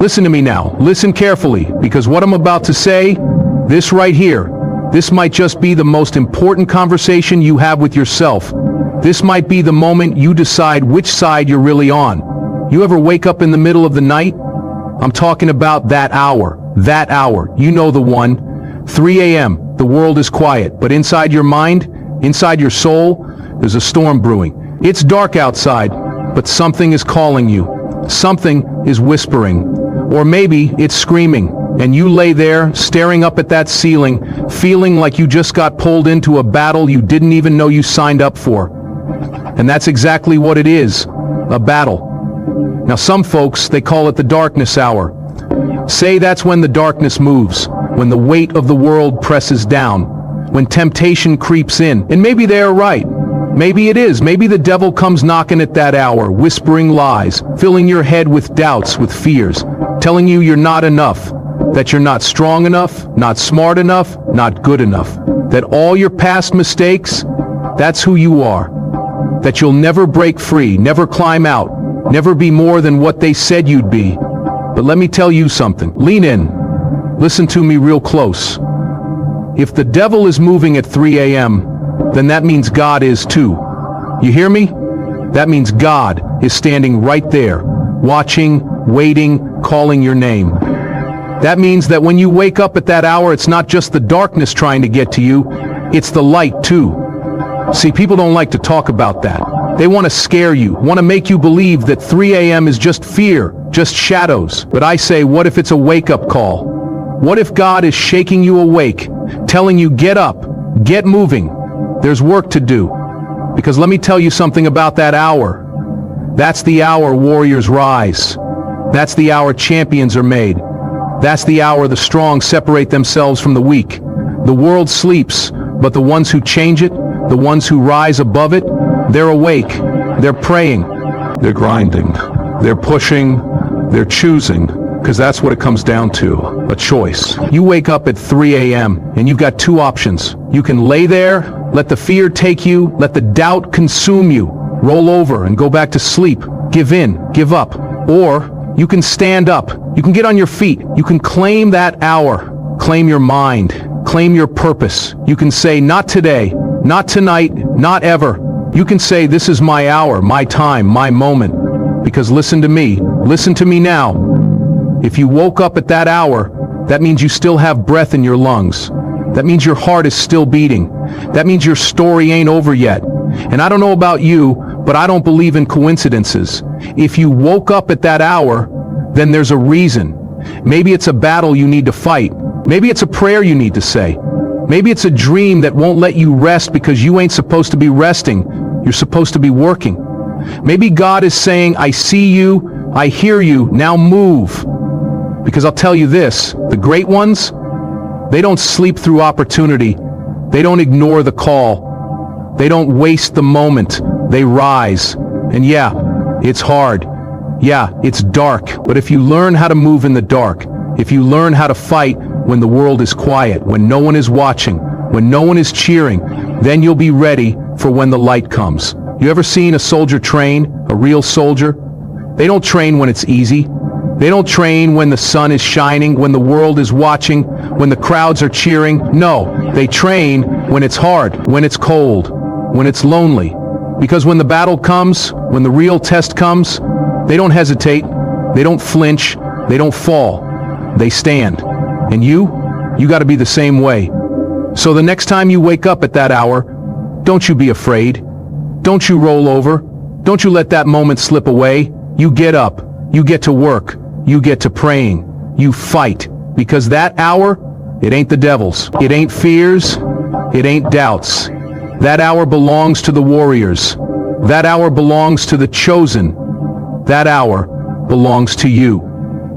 Listen to me now. Listen carefully, because what I'm about to say, this right here, this might just be the most important conversation you have with yourself. This might be the moment you decide which side you're really on. You ever wake up in the middle of the night? I'm talking about that hour. That hour. You know the one. 3 a.m. The world is quiet, but inside your mind, inside your soul, there's a storm brewing. It's dark outside, but something is calling you. Something is whispering. Or maybe it's screaming, and you lay there, staring up at that ceiling, feeling like you just got pulled into a battle you didn't even know you signed up for. And that's exactly what it is, a battle. Now some folks, they call it the darkness hour. Say that's when the darkness moves, when the weight of the world presses down, when temptation creeps in. And maybe they're right. Maybe it is. Maybe the devil comes knocking at that hour, whispering lies, filling your head with doubts, with fears, telling you you're not enough, that you're not strong enough, not smart enough, not good enough, that all your past mistakes, that's who you are, that you'll never break free, never climb out, never be more than what they said you'd be. But let me tell you something. Lean in. Listen to me real close. If the devil is moving at 3 a.m., then that means God is too. You hear me? That means God is standing right there, watching, waiting, calling your name. That means that when you wake up at that hour, it's not just the darkness trying to get to you, it's the light too. See, people don't like to talk about that. They want to scare you, want to make you believe that 3 a.m. is just fear, just shadows. But I say, what if it's a wake-up call? What if God is shaking you awake, telling you get up, get moving? There's work to do. Because let me tell you something about that hour. That's the hour warriors rise. That's the hour champions are made. That's the hour the strong separate themselves from the weak. The world sleeps, but the ones who change it, the ones who rise above it, they're awake, they're praying, they're grinding, they're pushing, they're choosing, because that's what it comes down to, a choice. You wake up at 3 a.m. and you've got two options. You can lay there, let the fear take you, let the doubt consume you, roll over and go back to sleep, give in, give up. Or you can stand up, you can get on your feet, you can claim that hour, claim your mind, claim your purpose. You can say, not today, not tonight, not ever. You can say, this is my hour, my time, my moment. Because listen to me now. If you woke up at that hour, that means you still have breath in your lungs. That means your heart is still beating. That means your story ain't over yet. And I don't know about you, but I don't believe in coincidences. If you woke up at that hour, then there's a reason. Maybe it's a battle you need to fight. Maybe it's a prayer you need to say. Maybe it's a dream that won't let you rest because you ain't supposed to be resting. You're supposed to be working. Maybe God is saying, I see you, I hear you, now move. Because I'll tell you this, the great ones, they don't sleep through opportunity. They don't ignore the call. They don't waste the moment. They rise. And yeah, it's hard. Yeah, it's dark. But if you learn how to move in the dark, if you learn how to fight when the world is quiet, when no one is watching, when no one is cheering, then you'll be ready for when the light comes. You ever seen a soldier train, a real soldier? They don't train when it's easy. They don't train when the sun is shining, when the world is watching, when the crowds are cheering. No, they train when it's hard, when it's cold, when it's lonely. Because when the battle comes, when the real test comes, they don't hesitate, they don't flinch, they don't fall. They stand. And you got to be the same way. So the next time you wake up at that hour, don't you be afraid. Don't you roll over. Don't you let that moment slip away. You get up. You get to work. You get to praying. You fight. Because that hour, it ain't the devil's. It ain't fears. It ain't doubts. That hour belongs to the warriors. That hour belongs to the chosen. That hour belongs to you.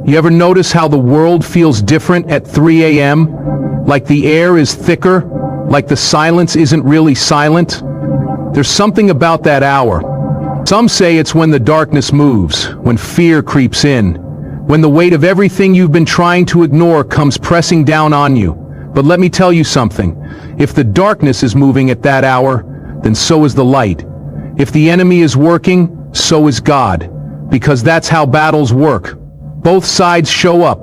You ever notice how the world feels different at 3 a.m.? Like the air is thicker? Like the silence isn't really silent? There's something about that hour. Some say it's when the darkness moves, when fear creeps in, when the weight of everything you've been trying to ignore comes pressing down on you. But let me tell you something. If the darkness is moving at that hour, then so is the light. If the enemy is working, so is God. Because that's how battles work. Both sides show up.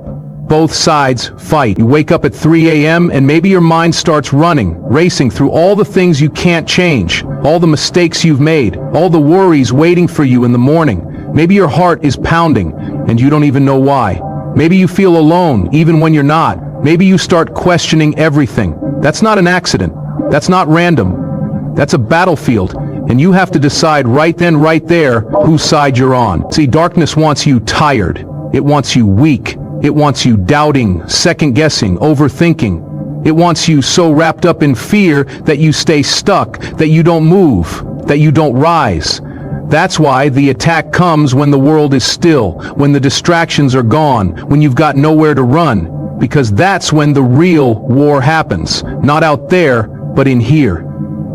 Both sides fight. You wake up at 3 a.m. and maybe your mind starts running, racing through all the things you can't change, all the mistakes you've made, all the worries waiting for you in the morning. Maybe your heart is pounding and you don't even know why. Maybe you feel alone even when you're not. Maybe you start questioning everything. That's not an accident. That's not random. That's a battlefield. And you have to decide right then, right there, whose side you're on. See, darkness wants you tired. It wants you weak. It wants you doubting, second-guessing, overthinking. It wants you so wrapped up in fear that you stay stuck, that you don't move, that you don't rise. That's why the attack comes when the world is still, when the distractions are gone, when you've got nowhere to run. Because that's when the real war happens. Not out there, but in here.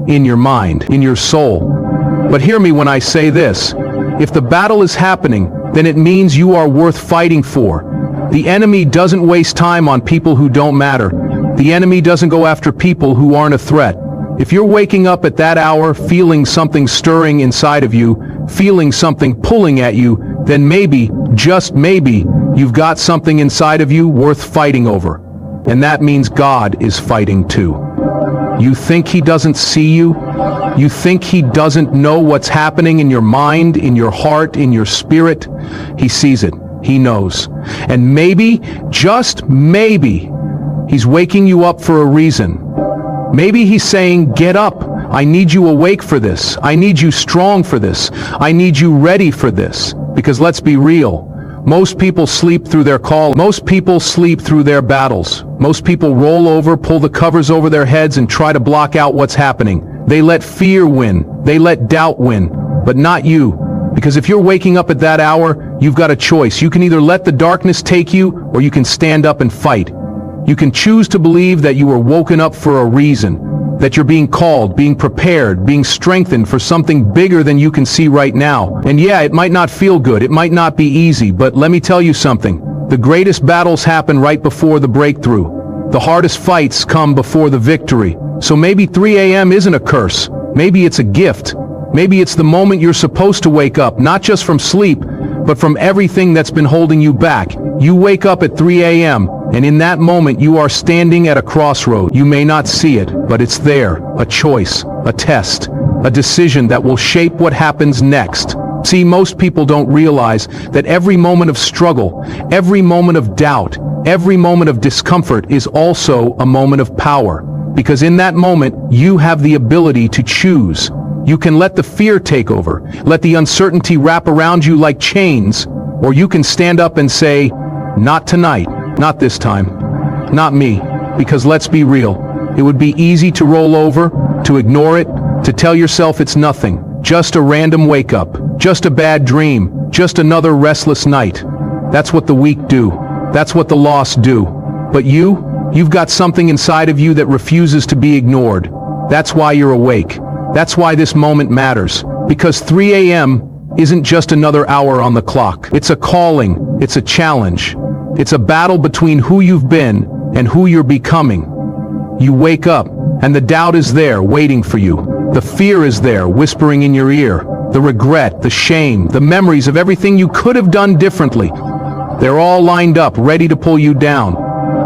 In your mind, in your soul. But hear me when I say this. If the battle is happening, then it means you are worth fighting for. The enemy doesn't waste time on people who don't matter. The enemy doesn't go after people who aren't a threat. If you're waking up at that hour feeling something stirring inside of you, feeling something pulling at you, then maybe, just maybe, you've got something inside of you worth fighting over. And that means God is fighting too. You think he doesn't see you? You think he doesn't know what's happening in your mind, in your heart, in your spirit? He sees it. He knows. And maybe, just maybe, he's waking you up for a reason. Maybe he's saying, get up. I need you awake for this. I need you strong for this. I need you ready for this. Because let's be real. Most people sleep through their call. Most people sleep through their battles. Most people roll over, pull the covers over their heads, and try to block out what's happening. They let fear win. They let doubt win. But not you. Because if you're waking up at that hour, you've got a choice. You can either let the darkness take you, or you can stand up and fight. You can choose to believe that you were woken up for a reason, that you're being called, being prepared, being strengthened for something bigger than you can see right now. And yeah, it might not feel good, it might not be easy, but let me tell you something. The greatest battles happen right before the breakthrough. The hardest fights come before the victory. So maybe 3 a.m. isn't a curse. Maybe it's a gift. Maybe it's the moment you're supposed to wake up, not just from sleep, but from everything that's been holding you back. You wake up at 3 a.m., and in that moment you are standing at a crossroad. You may not see it, but it's there. A choice, a test, a decision that will shape what happens next. See, most people don't realize that every moment of struggle, every moment of doubt, every moment of discomfort is also a moment of power. Because in that moment, you have the ability to choose. You can let the fear take over, let the uncertainty wrap around you like chains, or you can stand up and say, not tonight, not this time, not me. Because let's be real, it would be easy to roll over, to ignore it, to tell yourself it's nothing, just a random wake-up, just a bad dream, just another restless night. That's what the weak do. That's what the lost do. But you've got something inside of you that refuses to be ignored. That's why you're awake. That's why this moment matters. Because 3 a.m. isn't just another hour on the clock. It's a calling. It's a challenge. It's a battle between who you've been and who you're becoming. You wake up, and the doubt is there waiting for you. The fear is there whispering in your ear. The regret, the shame, the memories of everything you could have done differently. They're all lined up, ready to pull you down.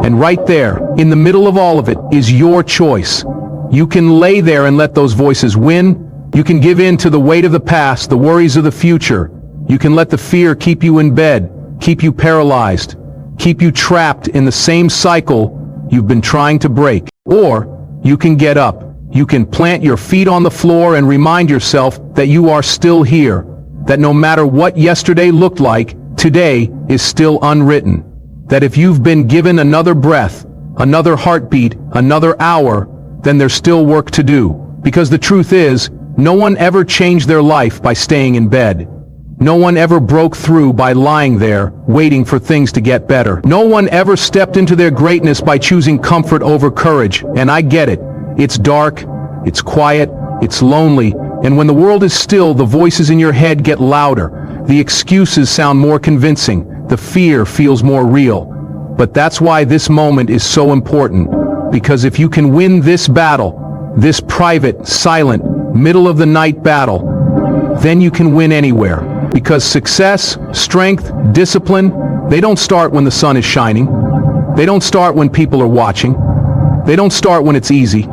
And right there, in the middle of all of it, is your choice. You can lay there and let those voices win. You can give in to the weight of the past, the worries of the future. You can let the fear keep you in bed, keep you paralyzed, keep you trapped in the same cycle you've been trying to break. Or you can get up. You can plant your feet on the floor and remind yourself that you are still here, that no matter what yesterday looked like, today is still unwritten. That if you've been given another breath, another heartbeat, another hour, then there's still work to do. Because the truth is, no one ever changed their life by staying in bed. No one ever broke through by lying there, waiting for things to get better. No one ever stepped into their greatness by choosing comfort over courage. And I get it. It's dark, it's quiet, it's lonely, and when the world is still, the voices in your head get louder. The excuses sound more convincing. The fear feels more real. But that's why this moment is so important. Because if you can win this battle, this private, silent, middle-of-the-night battle, then you can win anywhere. Because success, strength, discipline, They don't start when the sun is shining. They don't start when people are watching. They don't start when it's easy.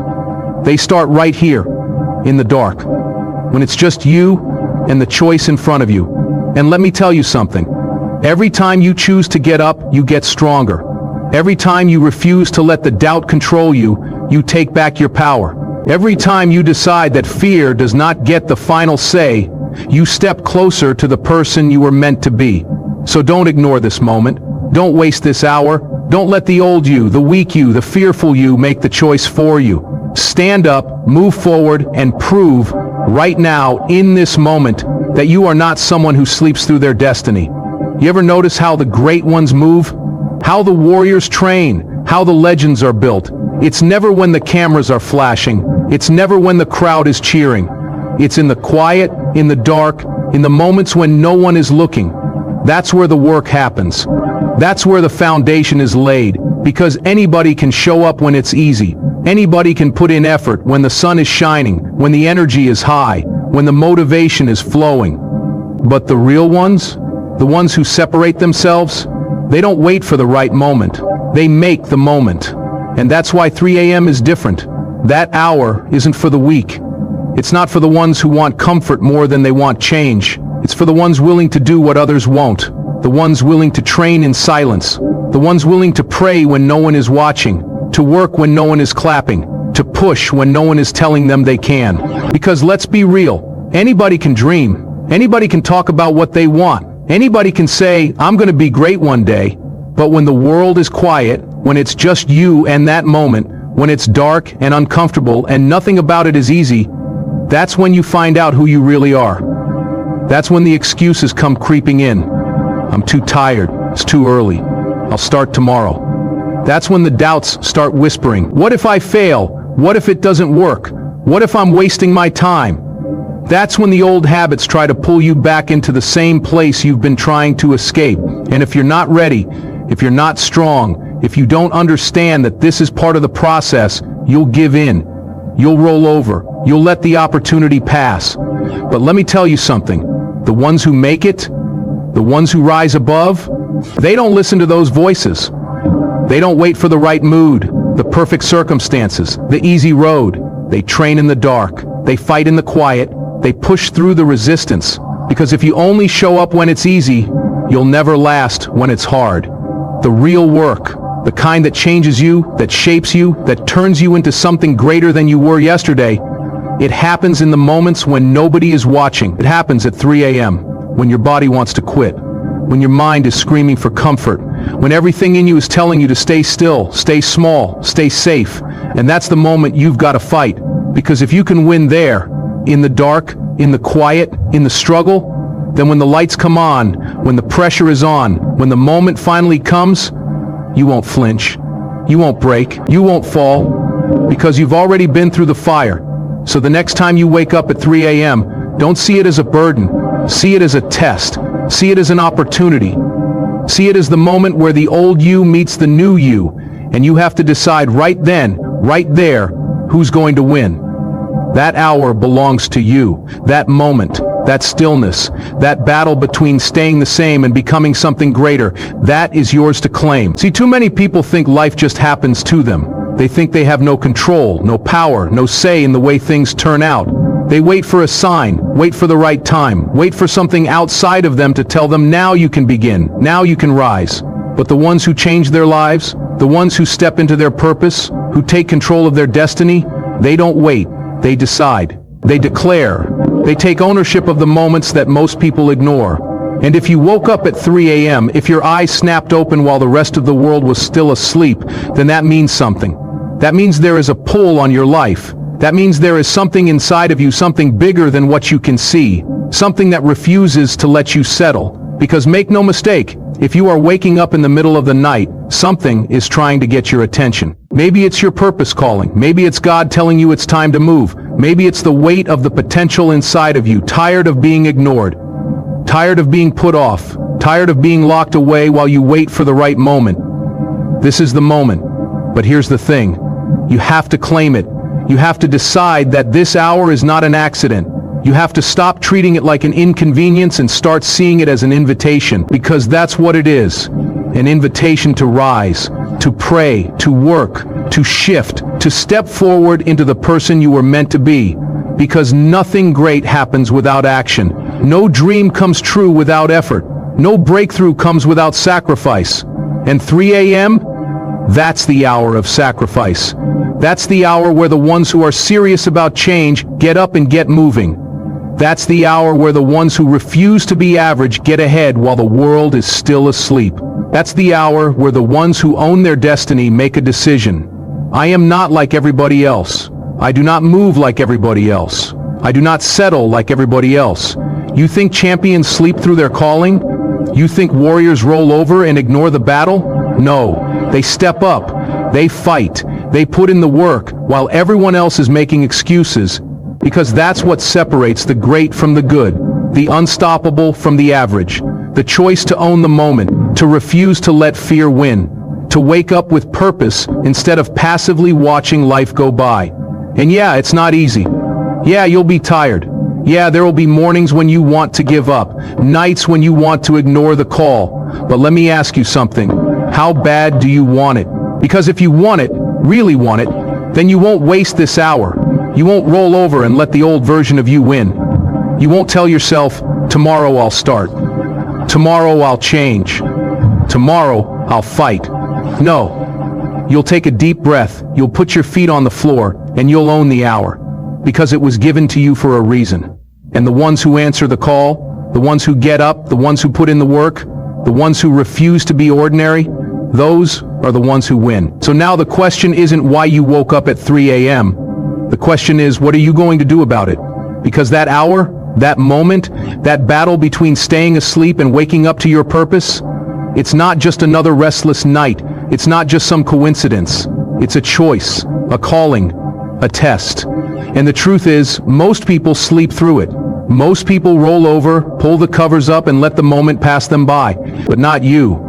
They start right here, in the dark, when it's just you and the choice in front of you. And let me tell you something. Every time you choose to get up, you get stronger. Every time you refuse to let the doubt control you, you take back your power. Every time you decide that fear does not get the final say, you step closer to the person you were meant to be. So don't ignore this moment. Don't waste this hour. Don't let the old you, the weak you, the fearful you make the choice for you. Stand up, move forward, and prove right now, in this moment, that you are not someone who sleeps through their destiny. You ever notice how the great ones move? How the warriors train? How the legends are built? It's never when the cameras are flashing. It's never when the crowd is cheering. It's in the quiet, in the dark, in the moments when no one is looking. That's where the work happens. That's where the foundation is laid, because anybody can show up when it's easy. Anybody can put in effort when the sun is shining, when the energy is high, when the motivation is flowing. But the real ones, the ones who separate themselves, they don't wait for the right moment. They make the moment. And that's why 3 a.m. is different. That hour isn't for the weak. It's not for the ones who want comfort more than they want change. It's for the ones willing to do what others won't. The ones willing to train in silence. The ones willing to pray when no one is watching. To work when no one is clapping. To push when no one is telling them they can. Because let's be real. Anybody can dream. Anybody can talk about what they want. Anybody can say, I'm going to be great one day. But when the world is quiet, when it's just you and that moment, when it's dark and uncomfortable and nothing about it is easy, that's when you find out who you really are. That's when the excuses come creeping in. I'm too tired. It's too early. I'll start tomorrow. That's when the doubts start whispering. What if I fail? What if it doesn't work? What if I'm wasting my time? That's when the old habits try to pull you back into the same place you've been trying to escape. And if you're not ready, if you're not strong, if you don't understand that this is part of the process, you'll give in. You'll roll over. You'll let the opportunity pass. But let me tell you something. The ones who make it, the ones who rise above, they don't listen to those voices. They don't wait for the right mood, the perfect circumstances, the easy road. They train in the dark. They fight in the quiet. They push through the resistance. Because if you only show up when it's easy, you'll never last when it's hard. The real work, the kind that changes you, that shapes you, that turns you into something greater than you were yesterday, it happens in the moments when nobody is watching. It happens at 3 a.m., when your body wants to quit, when your mind is screaming for comfort, when everything in you is telling you to stay still, stay small, stay safe. And that's the moment you've got to fight. Because if you can win there, in the dark, in the quiet, in the struggle, then when the lights come on, when the pressure is on, when the moment finally comes, you won't flinch, you won't break, you won't fall, because you've already been through the fire. So the next time you wake up at 3 a.m., don't see it as a burden, see it as a test, see it as an opportunity. See it as the moment where the old you meets the new you, and you have to decide right then, right there, who's going to win. That hour belongs to you, that moment, that stillness, that battle between staying the same and becoming something greater, that is yours to claim. See, too many people think life just happens to them. They think they have no control, no power, no say in the way things turn out. They wait for a sign, wait for the right time, wait for something outside of them to tell them now you can begin, now you can rise. But the ones who change their lives, the ones who step into their purpose, who take control of their destiny, they don't wait. They decide. They declare. They take ownership of the moments that most people ignore. And if you woke up at 3 a.m., if your eyes snapped open while the rest of the world was still asleep, then that means something. That means there is a pull on your life. That means there is something inside of you, something bigger than what you can see, something that refuses to let you settle. Because make no mistake, if you are waking up in the middle of the night, something is trying to get your attention. Maybe it's your purpose calling. Maybe it's God telling you it's time to move. Maybe it's the weight of the potential inside of you, tired of being ignored, tired of being put off, tired of being locked away while you wait for the right moment. This is the moment. But here's the thing. You have to claim it. You have to decide that this hour is not an accident. You have to stop treating it like an inconvenience and start seeing it as an invitation, because that's what it is. an invitation to rise, to pray, to work, to shift, to step forward into the person you were meant to be. Because nothing great happens without action. No dream comes true without effort. No breakthrough comes without sacrifice. And 3 a.m.? That's the hour of sacrifice. That's the hour where the ones who are serious about change get up and get moving. That's the hour where the ones who refuse to be average get ahead while the world is still asleep. That's the hour where the ones who own their destiny make a decision. I am not like everybody else. I do not move like everybody else. I do not settle like everybody else. You think champions sleep through their calling? You think warriors roll over and ignore the battle? No, they step up, they fight, they put in the work while everyone else is making excuses, because that's what separates the great from the good, the unstoppable from the average, the choice to own the moment, to refuse to let fear win, to wake up with purpose instead of passively watching life go by. And yeah, it's not easy. Yeah, you'll be tired. Yeah, there will be mornings when you want to give up, nights when you want to ignore the call. But let me ask you something. How bad do you want it? Because if you want it, really want it, then you won't waste this hour. You won't roll over and let the old version of you win. You won't tell yourself, tomorrow I'll start. Tomorrow I'll change. Tomorrow I'll fight. No. You'll take a deep breath, you'll put your feet on the floor, and you'll own the hour. Because it was given to you for a reason. And the ones who answer the call, the ones who get up, the ones who put in the work, the ones who refuse to be ordinary, those are the ones who win. So now the question isn't why you woke up at 3 a.m. The question is, what are you going to do about it? Because that hour, that moment, that battle between staying asleep and waking up to your purpose, it's not just another restless night. It's not just some coincidence. It's a choice, a calling, a test. And the truth is, most people sleep through it. Most people roll over, pull the covers up, and let the moment pass them by. But not you.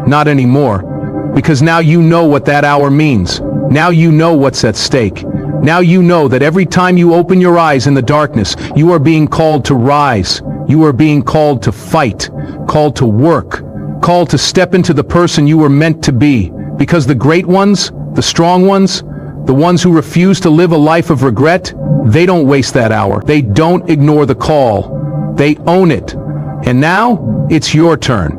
Not anymore. Because now you know what that hour means. Now you know what's at stake. Now you know that every time you open your eyes in the darkness, you are being called to rise. You are being called to fight, called to work, called to step into the person you were meant to be. Because the great ones, the strong ones, the ones who refuse to live a life of regret, they don't waste that hour. They don't ignore the call. They own it. And now, it's your turn.